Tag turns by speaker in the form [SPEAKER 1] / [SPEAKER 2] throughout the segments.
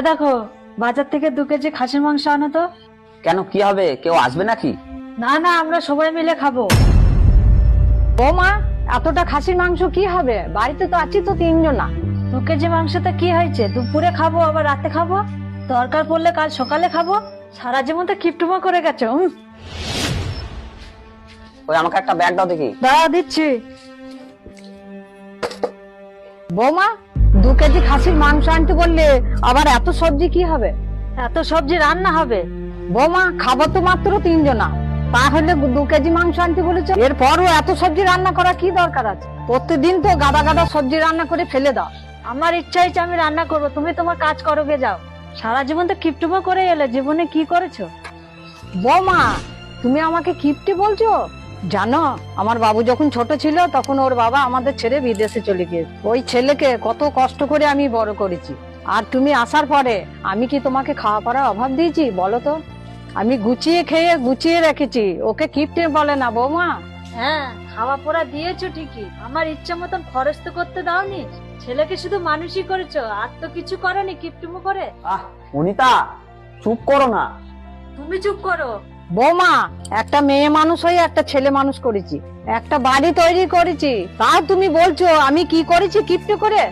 [SPEAKER 1] দেখো, বাজার থেকে 2 কেজি খাসির মাংস আনো তো।
[SPEAKER 2] কেন, কি হবে? কেউ আসবে নাকি?
[SPEAKER 1] না না, আমরা সবাই মিলে খাবো।
[SPEAKER 3] ও মা, এতটা খাসির মাংস কি হবে? বাড়িতে তো আছি তো 3 জনা।
[SPEAKER 1] 2 কেজি মাংসতে কি হয়েছে? দুপুরে খাবো, আবার রাতে খাবো, দরকার পড়লে কাল সকালে খাবো। সারা জীবন তো কিপটুমা করে গেছো।
[SPEAKER 2] ওই আমাকে একটা ব্যাগ দাও দেখি।
[SPEAKER 1] দাঁড়া, দিচ্ছি।
[SPEAKER 3] বৌমা, 2 কেজি খাসির মাংস আনতে বললে, আবার এত সবজি কি হবে?
[SPEAKER 1] এত সবজি রান্না হবে?
[SPEAKER 3] বৌমা, খাবো তো মাত্র 3 জনা, তাহলে 2 কেজি মাংস আনতে বলেছো? এরপরও এত সবজি রান্না করা কি দরকার আছে? প্রত্যেকদিন তো গাদা গাদা সবজি রান্না করে ফেলে দাও।
[SPEAKER 1] আমার ইচ্ছা হয়েছে আমি রান্না করবো, তুমি তোমার কাজ করো গে যাও। সারা জীবন তো কিপটুমা করে এলে, জীবনে কি করেছো?
[SPEAKER 3] বৌমা, তুমি আমাকে কিপ্টে বলছো? জানো, আমার বাবু যখন ছোট ছিল তখন ওর বাবা আমাদের ছেড়ে বিদেশে চলে গিয়েছে। ওই ছেলেকে কত কষ্ট করে আমি বড় করেছি, আর তুমি আসার পরে আমি কি তোমাকে খাওয়া পড়ার অভাব দিয়েছি বলো তো? আমি গুছিয়ে খেয়ে গুছিয়ে রেখেছি, ওকে কিপ্টে বলে না বৌমা।
[SPEAKER 1] হ্যাঁ, খাওয়া পড়া দিয়েছো ঠিকই, আমার ইচ্ছা মতন খরচ তো করতে দাওনি। ছেলেকে শুধু মানুষই করেছো, আর তো কিছু করনি কিপটুমো করে।
[SPEAKER 2] অনিতা, চুপ করো না।
[SPEAKER 1] তুমি চুপ করো।
[SPEAKER 3] বৌমা, একটা মেয়ে মানুষ হয়ে একটা ছেলে মানুষ করেছি, একটা বাড়ি তৈরি করেছি, তাও তুমি বলছো আমি কি করেছি কিপ্টে করে?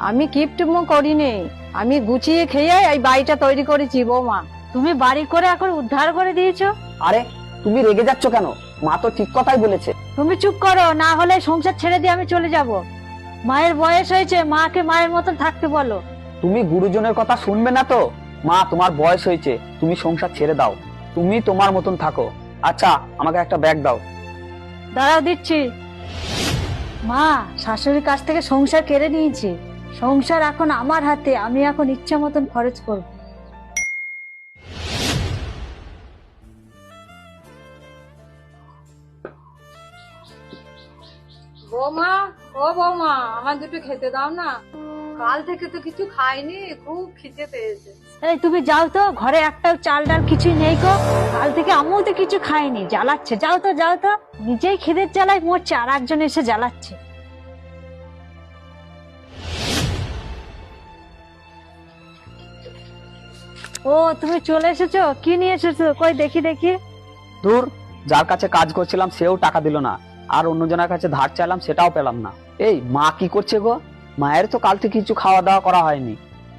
[SPEAKER 3] আমি কিপ্টেমো করিনি, আমি গুছিয়ে খেয়ে এই বাড়িটা তৈরি করেছি বৌমা।
[SPEAKER 1] তুমি বাড়ি করে এখন উদ্ধার করে দিয়েছো।
[SPEAKER 2] আরে, তুমি রেগে যাচ্ছ কেন? মা তো ঠিক কথাই বলেছে।
[SPEAKER 1] তুমি চুপ করো, না হলে সংসার ছেড়ে দিয়ে আমি চলে যাব। মায়ের বয়স হয়েছে, মাকে মায়ের মতন থাকতে বলো।
[SPEAKER 2] তুমি গুরুজনের কথা শুনবে না তো? মা, তোমার বয়স হয়েছে, তুমি সংসার ছেড়ে দাও, তুমি তোমার মতন থাকো। আচ্ছা, আমাকে একটা ব্যাগ দাও।
[SPEAKER 1] দাঁড়াও, দিচ্ছি। মা, শাশুড়ির কাছ থেকে সংসার কেড়ে নিয়েছি, সংসার এখন আমার হাতে, আমি এখন ইচ্ছা মতন খরচ করব।
[SPEAKER 3] বৌমা, ও বৌমা, আমার দুটো খেতে দাও না, কাল থেকে তো কিছু খাইনি, খুব খিদে পেয়েছে।
[SPEAKER 1] এই তুমি যাও তো, ঘরে একটাও চাল ডাল কিছুই নেই গো। কাল থেকে আমিও তো কিছু খাইনি, জ্বালাচ্ছে। যাও তো যাও তো, নিজেই খিদের জ্বালায় মরছে, আর একজন এসে জ্বালাচ্ছে। ও, তুমি চলে এসেছো? কি নিয়ে এসেছো? কই দেখি দেখি।
[SPEAKER 2] দূর, যার কাছে কাজ করছিলাম সেও টাকা দিল না, আর অন্যজনের কাছে ধার চাইলাম, সেটাও পেলাম না। এই মা কি করছে গো? মায়ের তো কাল থেকে কিছু খাওয়া দাওয়া করা হয়নি,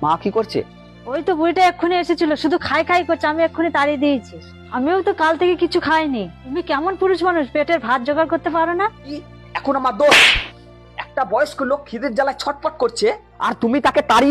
[SPEAKER 2] মা কি করছে?
[SPEAKER 1] ওই তো বুড়িটা এক্ষুনি এসেছিল, শুধু খাই খাই করছে, আমি এক্ষুনি তাড়িয়ে দিয়েছি। আমিও তো কাল থেকে কিছু খাইনি। তুমি কেমন পুরুষ মানুষ, পেটের ভাত জোগাড় করতে পারো না?
[SPEAKER 2] এখন আমার দোষ? একটা বয়স্ক লোক খিদের জ্বালায় ছটফট করছে, আর তুমি তাকে তাড়িয়ে